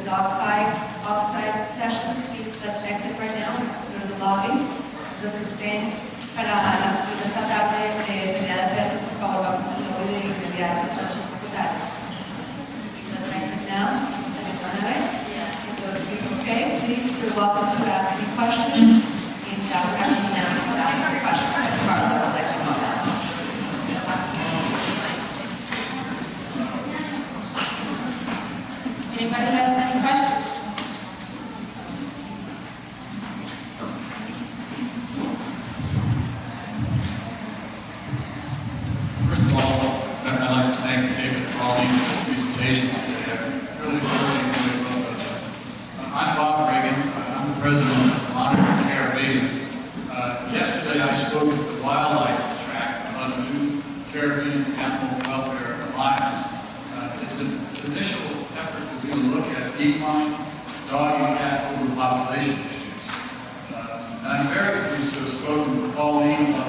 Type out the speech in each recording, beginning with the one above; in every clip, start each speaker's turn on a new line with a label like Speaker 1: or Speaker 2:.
Speaker 1: dog fight off-site session, please, let's exit right now, let's go to the lobby. Los que estén para la sesión de esta tarde de pelea de perros, por favor, vamos al lobby de inmediato, estamos a empezar. Let's exit now, vamos a ir de una vez. If those people stay, please, you're welcome to ask any questions. And we're asking the announcements after the questions that Carla would like to know about. Anybody has any questions?
Speaker 2: First of all, I'd like to thank David for all these presentations today. I really love them. I'm Bob Reagan. I'm the president of Monitoring Care Baden. Yesterday I spoke at the Wildlife Track about a new Caribbean Animal Welfare Alliance. It's an initial effort to really look at equine, dog, and cat overpopulation issues. And I'm very pleased to have spoken with Pauline of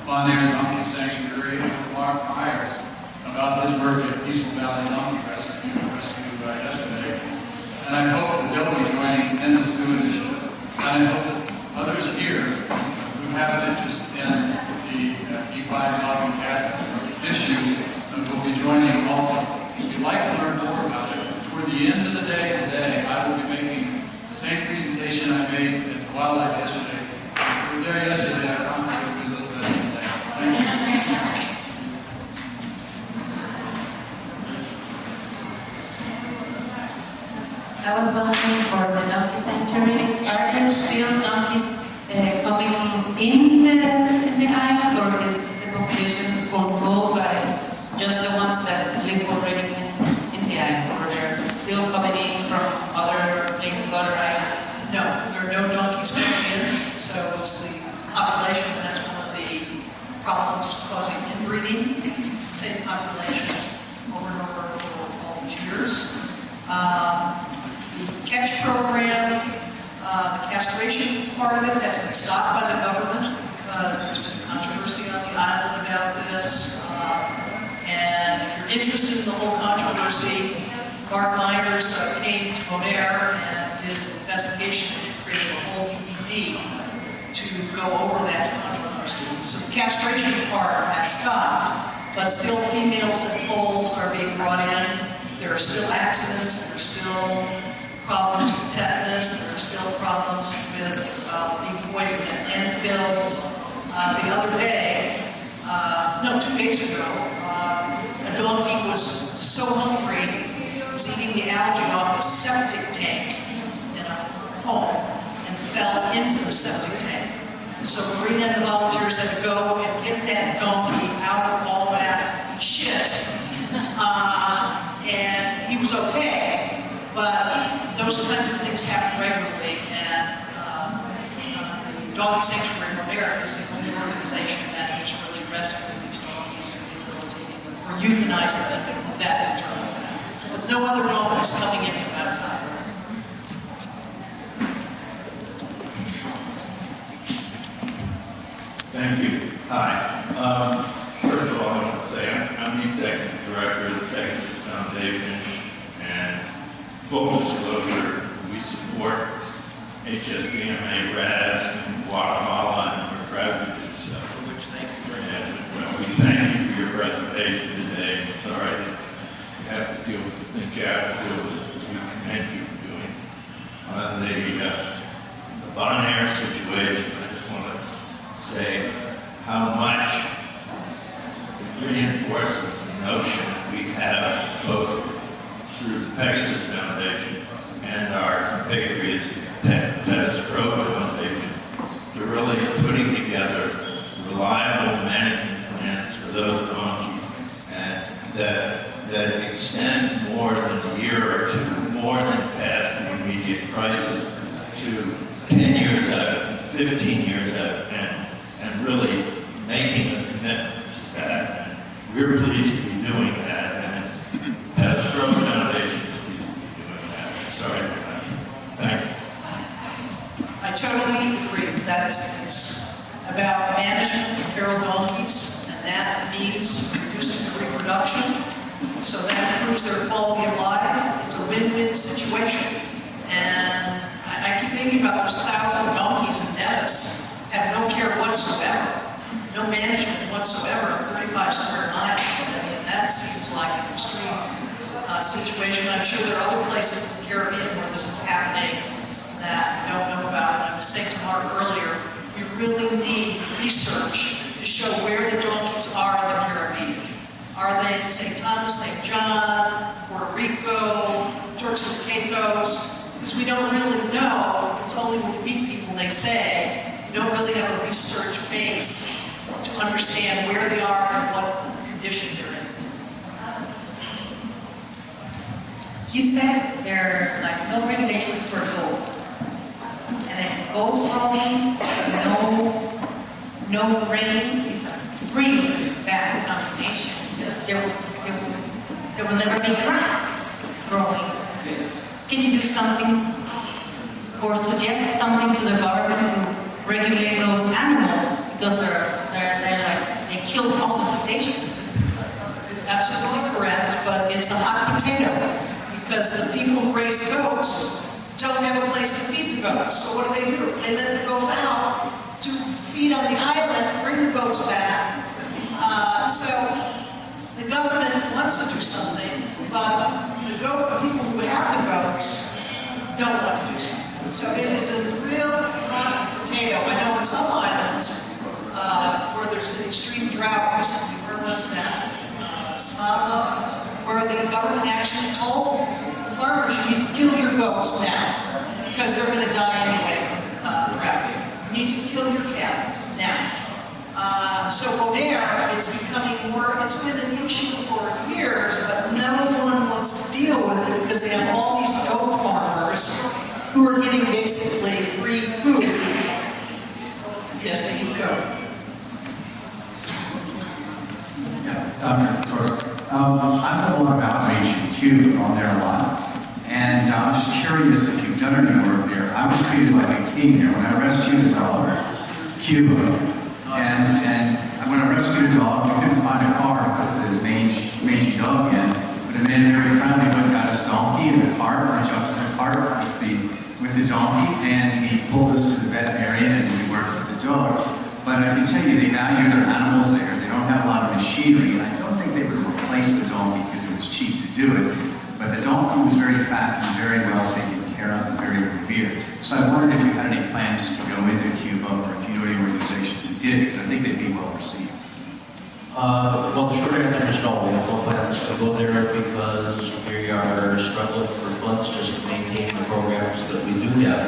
Speaker 2: Bon Air Donkey Sanctuary and Mark Myers about his work at Peaceful Valley Donkey Rescue yesterday. And I hope that they'll be joining in this new initiative. And I hope that others here who have an interest in the equine, dog, and cat issues will be joining also. If you'd like to learn more about it, toward the end of the day today, I will be making the same presentation I made at the Wildlife yesterday. If you were there yesterday, I promise you'll be a little better today. Thank you.
Speaker 1: That was one thing for the donkey sanctuary. Are there still donkeys coming in the island, or is the population controlled by just the ones that live already in the island, or they're still coming in from other places, other islands?
Speaker 3: No, there are no donkeys coming in, so it's the population, and that's one of the problems causing inbreeding, because it's the same population over and over for all these years. The catch program, the castration part of it has been stopped by the government because there's been controversy on the island about this. And if you're interested in the whole controversy, Mark Myers came to Bonaire and did an investigation and created a whole DVD to go over that controversy. So the castration part has stopped, but still females and foals are being brought in. There are still accidents, there are still problems with tetanus, there are still problems with being poisoned in landfills. The other day, 2 days ago, a donkey was so hungry, he was eating the algae off a septic tank in a home and fell into the septic tank. So Marina and the volunteers had to go and get that donkey out of all that shit. And he was okay, but those kinds of things happen regularly, and the Donkey Sanctuary Bonaire is the only organization that is really rescuing these donkeys and rehabilitating them, or euthanizing them if the vet determines that. But no other donkeys coming in from outside.
Speaker 4: Thank you. Hi. First of all, I want to say I'm the executive director of the Pegasus Foundation, and full disclosure, we support HSVMA RAS in Guatemala, and we're proud to do so. Which thank you very much. Well, we thank you for your presentation today, and it's all right that you have to deal with the things you have to deal with, as we commend you for doing. On the Bon Air situation, I just want to say how much it reinforces the notion we have both through the Pegasus Foundation and our compatriots Pettis Grove Foundation to really putting together reliable management plans for those donkeys, and that extend more than a year or two, more than past the immediate crisis, to 10 years out, 15 years out, and really making a commitment to that. And we're pleased to be doing that, and Pettis Grove Foundation is pleased to be doing that. Sorry for that. Thank you.
Speaker 3: I totally agree. That is about management of feral donkeys, and that means reducing the reproduction, so that improves their quality of life. It's a win-win situation. And I keep thinking about those 1,000 donkeys in Nevis have no care whatsoever, no management whatsoever, 35 square miles. I mean, that seems like an extreme situation. I'm sure there are other places in the Caribbean where this is happening that we don't know about. And I was saying to Mark earlier, we really need research to show where the donkeys are in the Caribbean. Are they in St. Thomas, St. John, Puerto Rico, Turks and Caicos? Because we don't really know. It's only when we meet people they say. We don't really have a research base to understand where they are and what condition they're in.
Speaker 5: You said there are like no regulations for goats. And then goats roaming, no rain is a really bad combination. Because there will never be grass growing. Can you do something or suggest something to the government to regulate those animals because they kill all the vegetation?
Speaker 3: Absolutely correct, but it's a hot potato because the people who raise goats don't have a place to feed the goats. So what do? They let the goats out to feed on the island, bring the goats back. So the government wants to do something, but the people who have the goats don't want to do something. So it is a real hot potato. I know on some islands where there's been extreme drought recently, where was that? Saba, where the government actually told the farmers, you need to kill your goats now because they're going to die anyway from drought. You need to kill your cattle now. So Bonaire, it's becoming more, it's been an issue for years, but no one wants to deal with it because they have all these goat farmers who are getting basically free food. Yes, they eat goat.
Speaker 6: Yeah, Dr. Turk. I've done a lot of outreach in Cuba on there a lot. And I'm just curious if you've done any work there. I was treated like a king there when I rescued a dog, Cuba. And when I rescued a dog, I couldn't find a car to put the mangy dog in. But a man very proudly went and got his donkey in the cart, and I jumped in the cart with the donkey, and he pulled us to the veterinarian, and we worked with the dog. But I can tell you, they value their animals there. They don't have a lot of machinery, and I don't think they would replace the donkey because it was cheap to do it. But the donkey was very fat and very well taken care of and very revered. So I wondered if you had any plans to go into Cuba, or if you knew any organizations who did, because I think they'd be well received.
Speaker 7: Well, the short answer is no. We have no plans to go there because we are struggling for funds just to maintain the programs that we do have.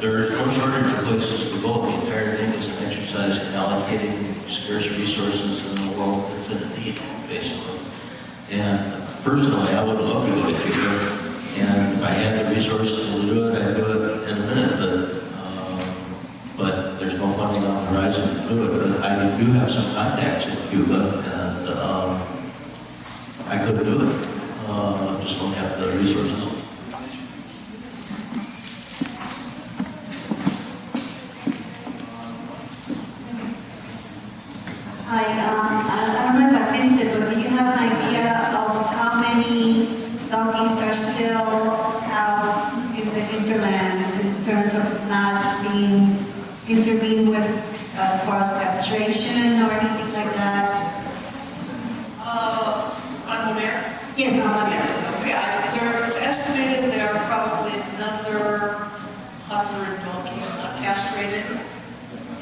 Speaker 7: There's no shortage of places to go. The entire thing is an exercise in allocating scarce resources in the world of infinite need, basically. And personally, I would love to go to Cuba. And if I had the resources to do it, I'd do it in a minute. But there's no funding on the horizon to do it. But I do have some contacts in Cuba, and I could do it. Just don't have the resources.
Speaker 8: Hi, I don't know if I missed it, but do you have an idea of how many donkeys are still out in the hinterlands in terms of not being intervened with as far as castration or anything like that?
Speaker 3: On Bonaire?
Speaker 8: Yes, I'm not.
Speaker 3: Yes, okay. It's estimated there are probably another 100 donkeys not castrated.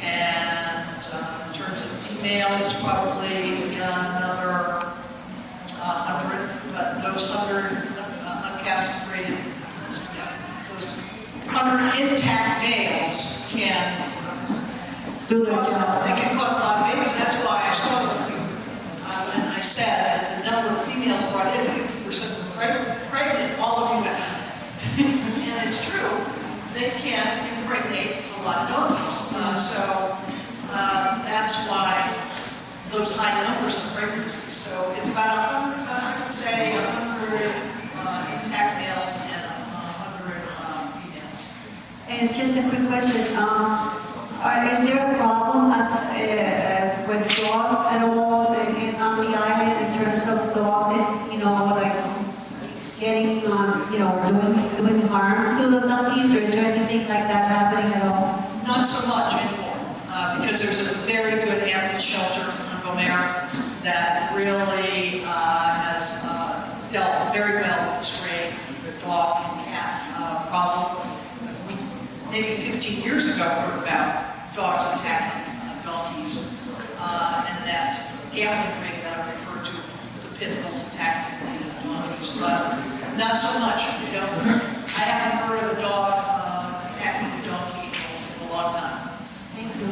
Speaker 3: And in terms of females, probably another 100. But those 100 uncastrated, those 100 intact males can
Speaker 8: Do their job.
Speaker 3: They can cause a lot of babies. That's why I struggled when I said that the number of females brought in, 50% were pregnant, all of you went. And it's true. They can impregnate a lot of donkeys. So that's why those high numbers of pregnancies. So it's about 100, I would say 100 intact males and 100 females.
Speaker 8: And just a quick question, is there a problem with dogs at all on the island in terms of dogs, like getting, doing harm to the donkeys, or is there anything like that happening at all?
Speaker 3: Not so much anymore, because there's a very good animal shelter in Gomera that really has dealt very well with the stray dog and cat problem. We, maybe 15 years ago, heard about dogs attacking donkeys, and that gambling ring that I referred to, the pit bulls attacking the donkeys, but not so much. I haven't heard of a dog attacking a donkey in a long time.
Speaker 8: Thank you.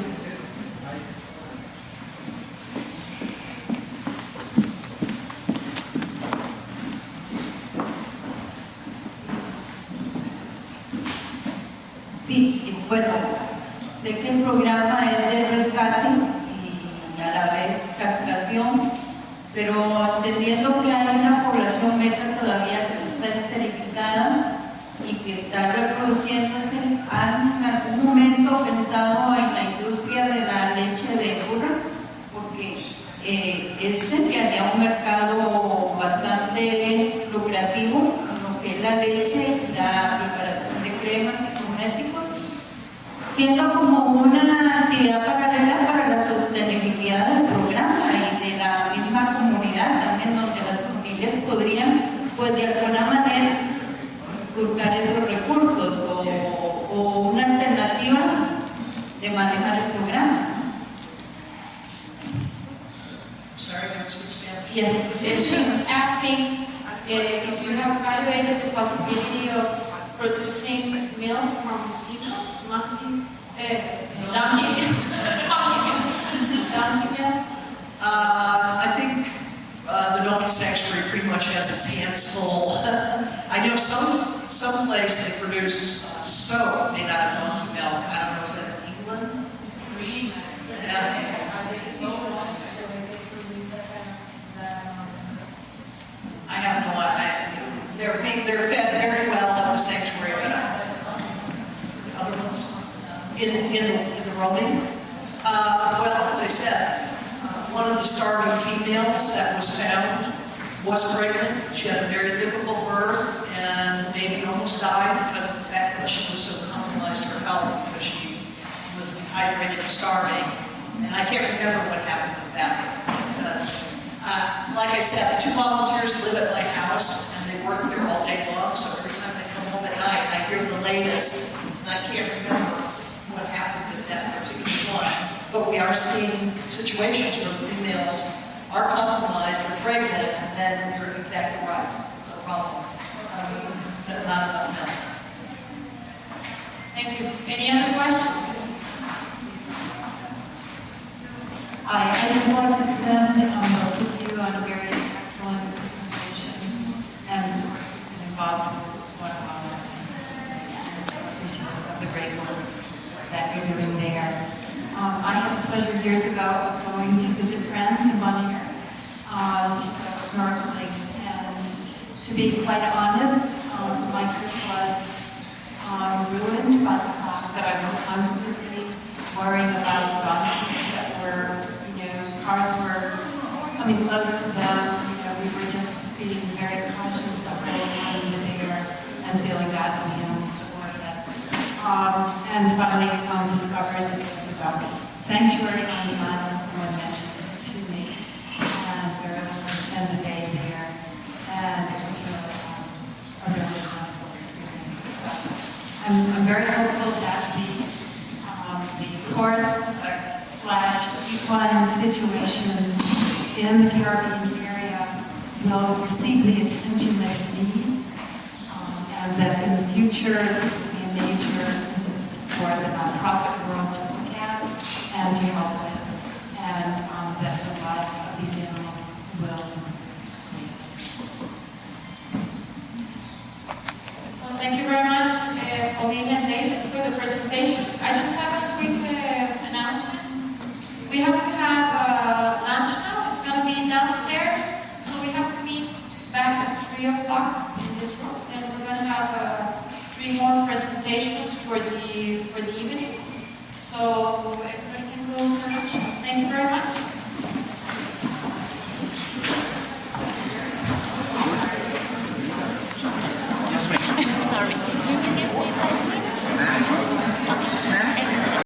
Speaker 9: Sí, bueno, sé que el programa es de rescate y a la vez castración, pero entendiendo que hay una población meta todavía que no está esterilizada y que está reproduciéndose, ¿han en algún momento pensado en la industria de la leche de burra? Porque es en realidad un mercado bastante lucrativo, en lo que es la leche y la preparación de cremas y cosméticos, siendo como una actividad paralela para la sostenibilidad del programa y de la misma comunidad también, donde las familias podrían, pues de alguna manera, buscar esos recursos o una alternativa de manejar el programa.
Speaker 3: Sorry, I don't speak Spanish.
Speaker 10: Yes, she's asking if you have evaluated the possibility of producing milk from females, donkey milk.
Speaker 3: I think the donkey sanctuary pretty much has its hands full. I know some place they produce soap made out of donkey milk. I don't know, is that in England? Yeah. I have no idea. They're fed very well at the sanctuary, but other ones in the roaming. Well, as I said, one of the starving females that was found was pregnant. She had a very difficult birth, and the baby almost died because of the fact that she was so compromised her health because she was dehydrated and starving. And I can't remember what happened with that because. Like I said, the two volunteers live at my house, and they work there all day long, so every time they come home at night, I hear the latest, and I can't remember what happened with that particular one. But we are seeing situations where the females are compromised, they're pregnant, and then you're exactly right, it's a problem. Not enough milk.
Speaker 10: Thank you. Any other questions?
Speaker 1: I just like to commend both of you on a very excellent presentation, and of course being involved with one of our so appreciative of the great work that you're doing there. I had the pleasure years ago of going to visit friends in Bonaire to go snorkeling, and to be quite honest, my trip was ruined by the fact that I was constantly worrying about donkeys that were, cars were coming close to them. We were just being very cautious of what was happening in the air and feeling bad for the animals that were ahead. And finally discovered that there was a dog sanctuary on the island. Someone mentioned it to me, and we were able to spend the day there, and it was really a really wonderful experience. So I'm very hopeful that the horse/equine situation in the Caribbean area will receive the attention that it needs, and that in the future it will be a major impetus for the nonprofit world to look at and to help with, and that the lives of these animals will improve.
Speaker 10: Well, thank you very much, Pauline and David, for the presentation. I just have a quick announcement. We have to have lunch now. It's going to be downstairs, so we have to meet back at 3 o'clock in this room. And we're going to have 3 more presentations for the evening. So everybody can go for lunch. Thank you very much.